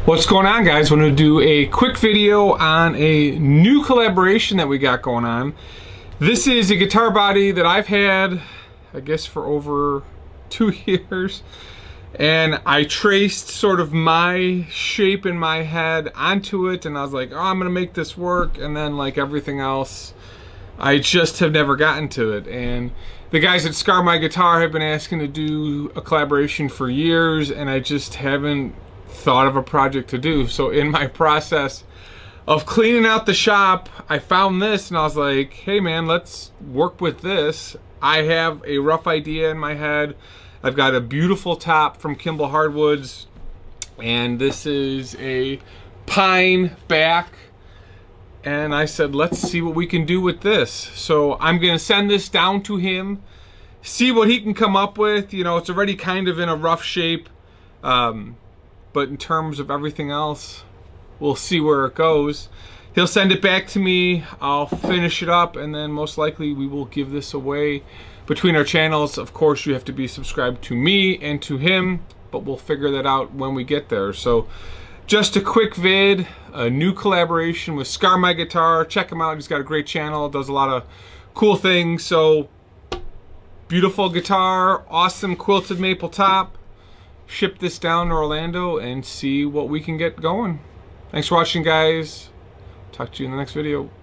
What's going on, guys? I want to do a quick video on a new collaboration that we got going on. This is a guitar body that I've had, I guess, for over 2 years. And I traced sort of my shape in my head onto it, and I was like, oh, I'm gonna make this work. And then, like everything else, I just have never gotten to it. And the guys at Scar My Guitar have been asking to do a collaboration for years, and I just haven't thought of a project to do. So in my process of cleaning out the shop, I found this and I was like, hey man, let's work with this. I have a rough idea in my head. I've got a beautiful top from Kimball Hardwoods, and this is a pine back, and I said, let's see what we can do with this. So I'm gonna send this down to him, see what he can come up with. You know, it's already kind of in a rough shape, but in terms of everything else, we'll see where it goes. He'll send it back to me, I'll finish it up, and then most likely we will give this away between our channels. Of course, you have to be subscribed to me and to him, but we'll figure that out when we get there. So just a quick vid, a new collaboration with Scar My Guitar. Check him out, he's got a great channel, does a lot of cool things. So beautiful guitar, awesome quilted maple top. Ship this down to Orlando and see what we can get going. Thanks for watching, guys. Talk to you in the next video.